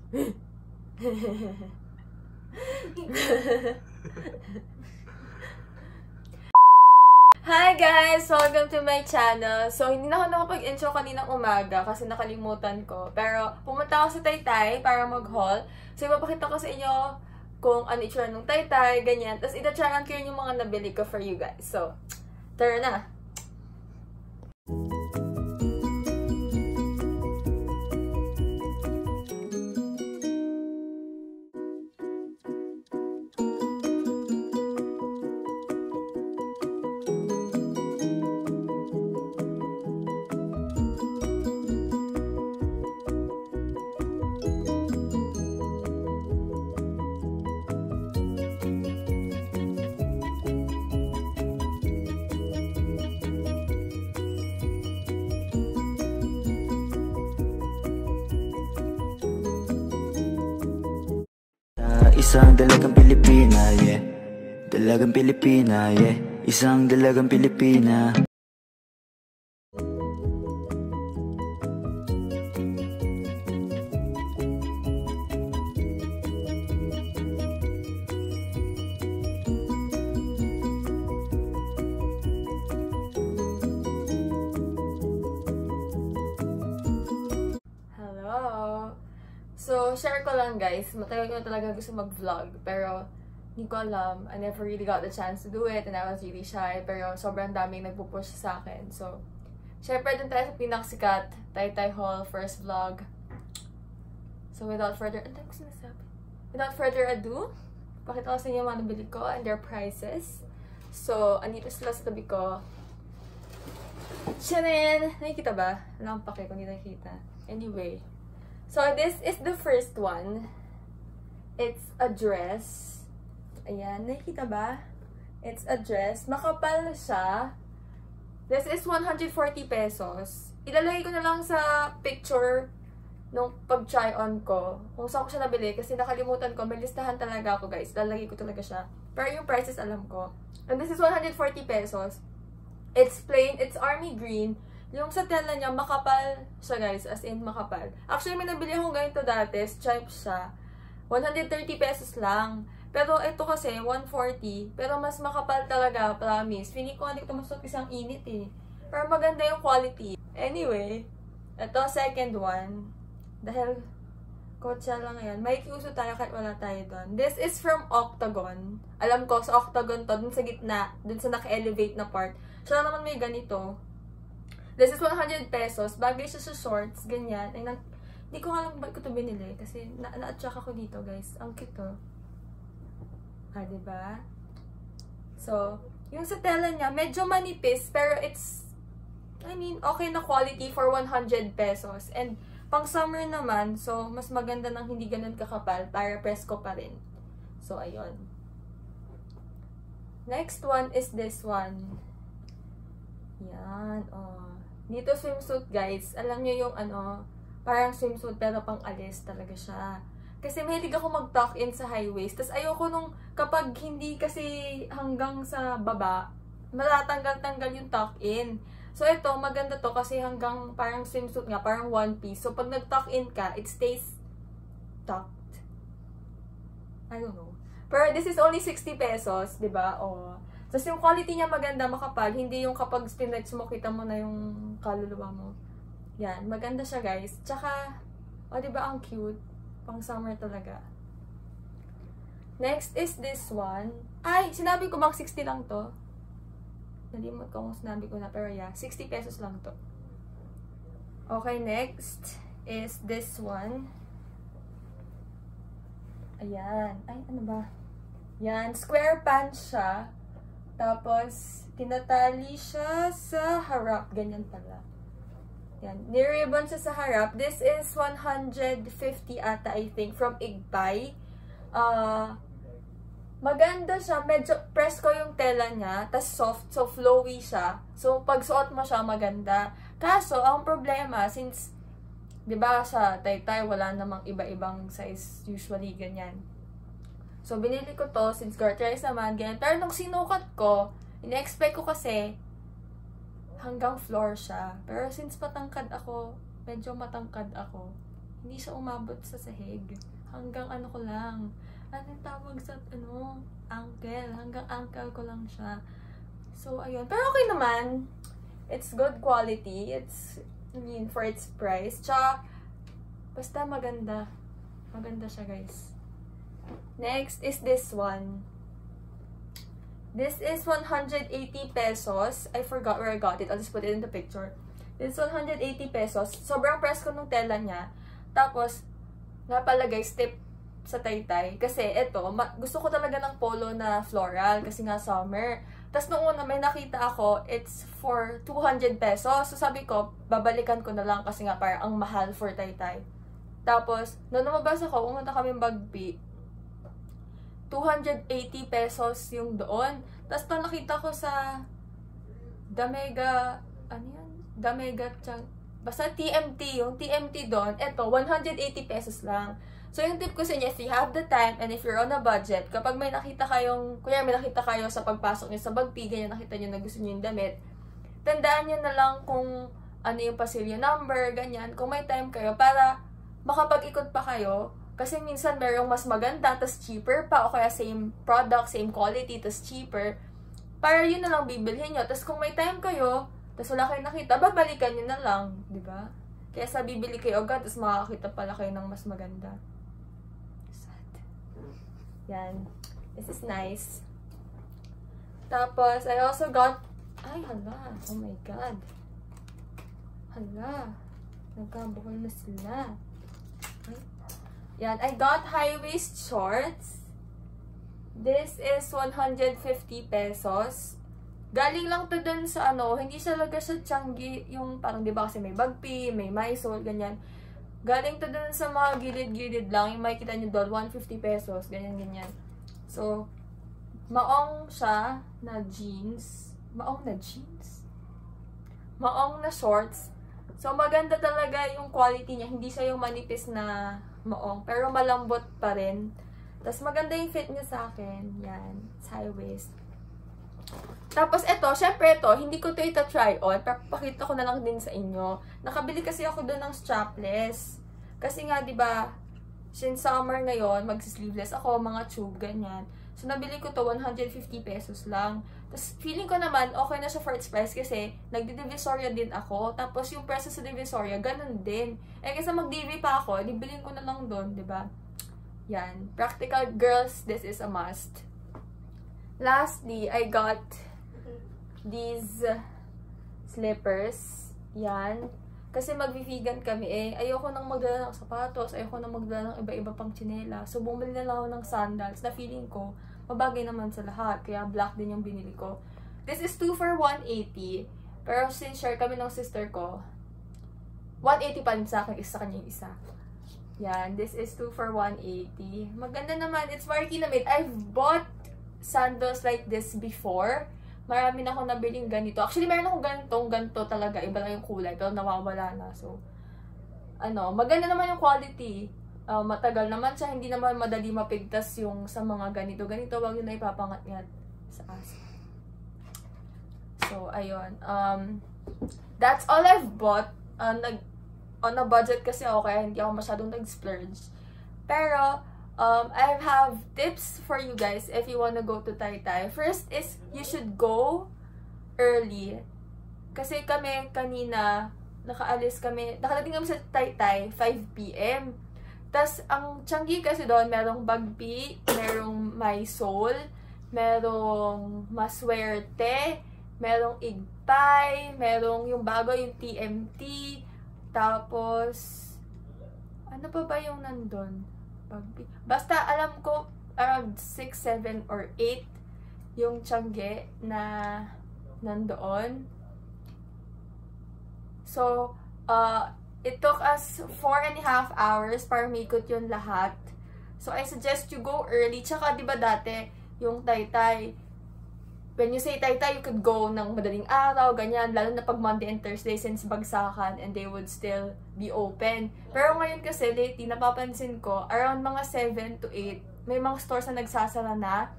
Hi guys! Welcome to my channel. So, hindi na ako nakapag-intro kaninang umaga kasi nakalimutan ko. Pero, pumunta ako sa Taytay para mag-haul. So, ipapakita ko sa inyo kung ano itsura ng Taytay, ganyan. Tapos, itatrakan ko yun yung mga nabili ko for you guys. So, tara na! Isang dalagang Pilipina, yeah. Dalagang Pilipina, yeah. Isang dalagang Pilipina. So, share ko lang guys, matagal ko na talaga gusto mag-vlog, pero hindi ko alam, I never really got the chance to do it, and I was really shy, pero sobrang daming nagpupush sa akin. So, syempre dun tayo sa pinaksikat, Taytay Haul, first vlog. So, without further ado, pakita ko sa inyo mga nabili ko and their prices. So, andito sila sa tabi ko. Charan! Nakikita ba? Wala akong pake kung hindi nakikita. Anyway. So, this is the first one. It's a dress. Ayan, nakikita ba? It's a dress. Makapal siya. This is 140 pesos. Ilalagay ko na lang sa picture nung pag-try on ko. Kung saan ko siya nabili. Kasi nakalimutan ko. May listahan talaga ako, guys. Ilalagay ko talaga siya. Pero yung prices alam ko. And this is 140 pesos. It's plain. It's army green. Yung sa tela niya, makapal siya guys, as in makapal. Actually, may nabili akong ganito dati, stripe siya. 130 pesos lang. Pero ito kasi, 140. Pero mas makapal talaga, promise. Feeling ko hindi ko masot isang init eh. Pero maganda yung quality. Anyway, ito, second one. Dahil, kotsa lang yan. May kiuso tayo kahit wala tayo doon. This is from Octagon. Alam ko, sa Octagon to, dun sa gitna, dun sa naka-elevate na part. Siya naman may ganito. This is 100 pesos. Bagay siya sa shorts. Ganyan. Ay, hindi ko alam ba't ko ito binili. Kasi na-attract ako dito, guys. Ang cute to. Ah, diba? So, yung sa tela niya, medyo manipis. Pero it's, I mean, okay na quality for 100 pesos. And, pang summer naman. So, mas maganda nang hindi ganun kakapal. Para presko pa rin. So, ayun. Next one is this one. Yan, oh. Dito swimsuit guys, alam niyo yung ano, parang swimsuit pero pang alis talaga siya. Kasi mahilig ako mag-tuck in sa high waist. Tapos ayoko nung kapag hindi kasi hanggang sa baba, matatanggal-tanggal yung tuck in. So ito, maganda to kasi hanggang parang swimsuit nga, parang one piece. So pag nag-tuck in ka, it stays tucked. I don't know. Pero this is only 60 pesos, diba? O, tapos yung quality niya maganda, makapal. Hindi yung kapag stretch mo, kita mo na yung kaluluwa mo. Yan, maganda siya guys. Tsaka, o diba ang cute? Pang summer talaga. Next is this one. Ay, sinabi ko bang 60 lang to? Nalimot ko kung sinabi ko na. Pero yeah, 60 pesos lang to. Okay, next is this one. Ayan. Ay, ano ba? Yan, square pants siya. Tapos, tinatali siya sa harap. Ganyan pala. Yan. Ni-ribbon siya sa harap. This is 150 ata, I think, from Igbay. Maganda siya. Medyo presko yung tela niya. Tapos soft. So, flowy siya. So, pag suot mo siya, maganda. Kaso, ang problema, since, diba, sa Taytay, wala namang iba-ibang size. Usually, ganyan. So, binili ko to since Gartries naman, ganyan. Pero nung sinukat ko, ina-expect ko kasi hanggang floor siya. Pero since matangkad ako, medyo matangkad ako. Hindi siya umabot sa sahig. Hanggang ano ko lang. Anong tawag sa, ankle. Hanggang ankle ko lang siya. So, ayun. Pero okay naman. It's good quality. For its price. Tsaka, basta maganda. Maganda siya, guys. Next is this one. This is 180 pesos. I forgot where I got it. I'll just put it in the picture. This is 180 pesos. Sobrang press ko nung tela niya. Tapos, nga pala guys, tip sa taytay. Kasi ito, gusto ko talaga ng polo na floral. Kasi nga summer. Tapos nung una, may nakita ako, it's for 200 pesos. So sabi ko, babalikan ko na lang kasi nga parang ang mahal for taytay. Tapos, nung lumabas ako, umunta kami Bagpi. 280 pesos yung doon. Tapos ito nakita ko sa Damega, ano yan? Damega, basta TMT, yung TMT doon, eto, 180 pesos lang. So, yung tip ko sa inyo, if you have the time and if you're on a budget, kapag may nakita kayong, kuya may nakita kayo sa pagpasok nyo sa Bagpi, ganyan nakita nyo na gusto nyo yung damit, tandaan nyo na lang kung ano yung pasilyo number, ganyan, kung may time kayo, para makapag-ikot pa kayo, kasi minsan merong mas maganda, tas cheaper pa, o kaya same product, same quality, tas cheaper, para yun na lang bibilhin nyo. Tas kung may time kayo, tas wala kayong nakita, babalikan nyo na lang, di ba? Kaya sa bibili kayo agad, tas makakita pala kayo ng mas maganda. Sad. Yan. This is nice. Tapos, I also got, ay, hala, oh my God. Hala, nagkabuhol na sila. Ay. Yan, I got high-waist shorts. This is 150 pesos. Galing lang to dun sa hindi siya talaga siya Changi, yung parang di ba kasi may Bagpi, may Mysol, ganyan. Galing to dun sa mga gilid-gilid lang, yung makikita nyo doon, 150 pesos, ganyan-ganyan. So, maong siya na jeans. Maong na jeans? Maong na shorts. So, maganda talaga yung quality niya. Hindi siya yung manipis na maong, pero malambot pa rin. Tapos maganda yung fit niya sa akin. Yan. It's high waist. Tapos ito, syempre ito, hindi ko ito ita-try on. Pakita ko na lang din sa inyo. Nakabili kasi ako doon ng strapless. Kasi nga, di ba, since summer ngayon, mag-sleeveless ako, mga tube, ganyan. So, nabili ko to 150 pesos lang. Tapos, feeling ko naman, okay na siya for its price kasi nagdi-Divisoria din ako. Tapos, yung presyo sa Divisoria, ganun din. Eh, kasi mag-DV pa ako, dibilin ko na lang doon, di ba? Yan. Practical girls, this is a must. Lastly, I got these slippers. Yan. Kasi mag-vegan kami eh. Ayoko nang magdala ng sapatos. Ayoko nang magdala ng iba-iba pang tsinela. So, bumili na lang ako ng sandals na feeling ko, mabagay naman sa lahat. Kaya black din yung binili ko. This is 2 for 180. Pero since share kami ng sister ko, 180 pa rin sa akin. Isa kanya yung isa. Yan. This is 2 for 180. Maganda naman. It's Marky na made. I've bought sandals like this before. Marami na akong nabiling ganito. Actually, meron akong ganito talaga. Iba lang yung kulay, pero nawawala na. So, maganda naman yung quality. Matagal naman siya. Hindi naman madali mapigtas yung sa mga ganito. Wag yun na ipapangat-ngat sa asa. So, ayun. That's all I've bought. On a budget kasi ako, kaya hindi ako masyadong nag-splurge. Pero, I have tips for you guys if you wanna go to Taytay. First is, you should go early. Kasi kami kanina, nakadating kami sa Taytay, 5 PM. Tas ang Changi kasi doon, merong Bagpi, merong Mysol, merong Maswerte, merong Igpay, merong yung bago, yung TMT, tapos, ano pa ba yung nandun? Basta alam ko around 6, 7, or 8 yung Changi na nandoon. So, it took us 4.5 hours para maikot yun lahat. So, I suggest you go early. Tsaka, di ba dati, yung Taytay, when you say Taytay, you could go ng madaling araw, ganyan, lalo na pag Monday and Thursday since bagsakan and they would still be open. Pero ngayon kasi, lately, napapansin ko, around mga 7 to 8, may mga stores na nagsasara na.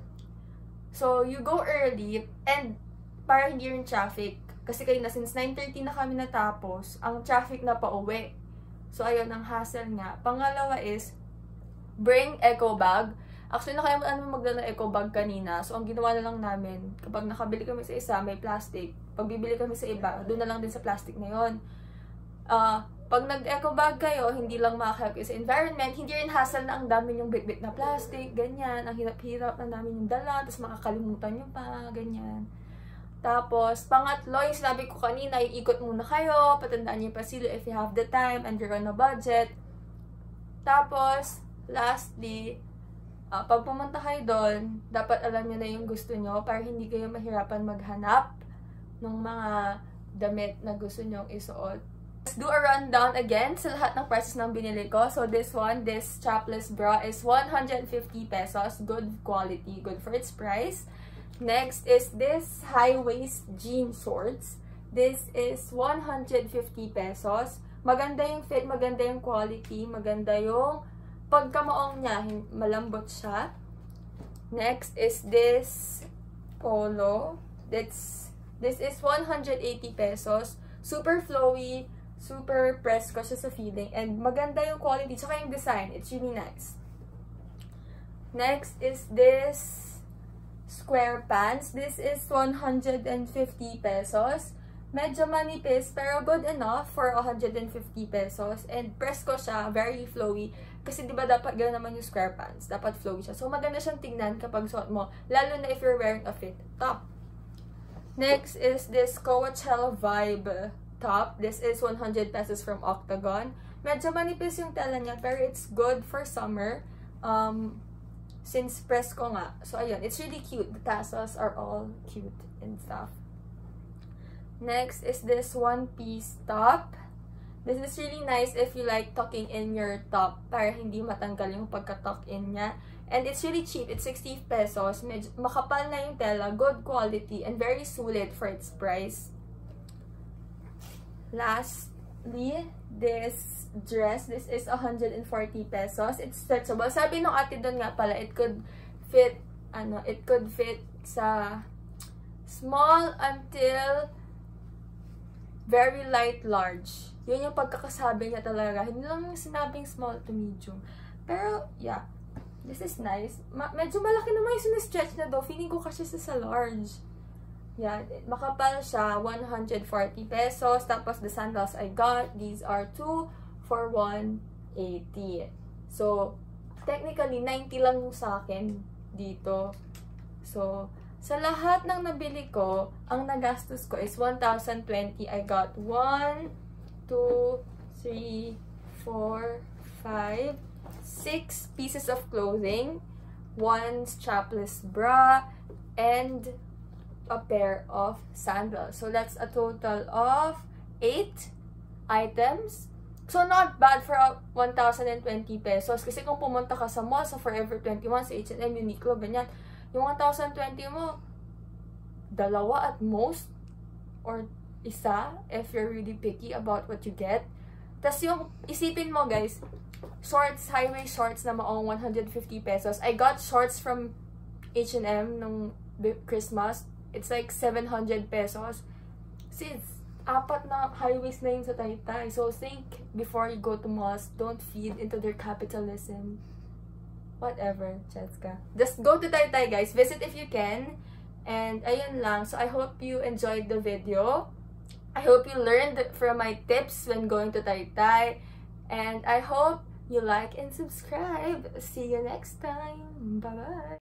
So, you go early and para hindi rin traffic. Kasi kanina, since 9:30 na kami natapos, ang traffic na pauwi. So, ayun, ang hassle nga. Pangalawa is, bring eco bag. Actually, nakalimutan mo magdala ng eco bag kanina. So, ang ginawa na lang namin, kapag nakabili kami sa isa, may plastic. Pag bibili kami sa iba, doon na lang din sa plastic na yun. Pag nag-eco bag kayo, hindi lang makaka-help kayo sa environment, hindi rin hassle na ang dami yung bit-bit na plastic, ganyan. Ang hirap-hirap na namin yung dala, tapos makakalimutan nyo pa, ganyan. Tapos, pangatlo, yung sinabi ko kanina, yung ikot muna kayo, patandaan nyo yung pasilyo if you have the time and you're on a budget. Tapos, lastly, pag pumunta kayo doon, dapat alam nyo na yung gusto nyo para hindi kayo mahirapan maghanap ng mga damit na gusto nyong isuot. Let's do a rundown again sa lahat ng prices ng binili ko. So this one, this strapless bra is 150 pesos. Good quality, good for its price. Next is this high-waist jean shorts. This is 150 pesos. Maganda yung fit, maganda yung quality, maganda yung pagkamaong niya, malambot siya. Next is this polo. This is 180 pesos. Super flowy, super pressed ko siya sa feeling, and maganda yung quality, tsaka yung design. It's really nice. Next is this square pants. This is 150 pesos. Medyo manipis, pero good enough for 150 pesos. And press ko siya, very flowy. Kasi diba dapat gano'n naman yung square pants. Dapat flowy siya. So maganda siyang tingnan kapag suot mo. Lalo na if you're wearing a fit top. Next is this Coachella Vibe top. This is 100 pesos from Octagon. Medyo manipis yung tela niya, pero it's good for summer. Since press ko nga. So, ayun. It's really cute. The tassels are all cute and stuff. Next is this one-piece top. This is really nice if you like tucking in your top para hindi matanggal yung pagka-tuck in niya. And it's really cheap. It's 60 pesos. Medyo makapal na yung tela. Good quality and very sulit for its price. Lastly, this dress. This is 140 pesos. It's stretchable. Sabi nung ate doon nga pala, it could fit sa small until very light large. Yun yung pagkakasabi niya talaga. Hindi lang yung sinabing small to medium. Pero, yeah. This is nice. Medyo malaki naman yung sinistretch na do. Feeling ko kasi sa large. Yeah, makapal siya, 140 pesos. Tapos, the sandals I got, these are 2 for 180. So, technically, 90 lang yung sa akin dito. So, sa lahat ng nabili ko, ang nagastos ko is 1,020. I got 1, 2, 3, 4, 5, 6 pieces of clothing, 1 strapless bra, and a pair of sandals. So that's a total of 8 items. So not bad for 1,020 pesos. Kasi kung pumunta ka sa mall, sa Forever 21, sa H&M, Uniqlo, ganyan, yung 1,020 mo, dalawa at most, or isa, if you're really picky about what you get. Tapos yung, isipin mo guys, shorts, highway shorts na maong 150 pesos. I got shorts from H&M nung Christmas. It's like 700 pesos. Sis, 4 na highways na yun sa Taytay. So think before you go to malls, don't feed into their capitalism. Whatever, Cheska. Just go to Taytay, guys. Visit if you can. And ayun lang. So I hope you enjoyed the video. I hope you learned from my tips when going to Taytay. And I hope you like and subscribe. See you next time. Bye-bye.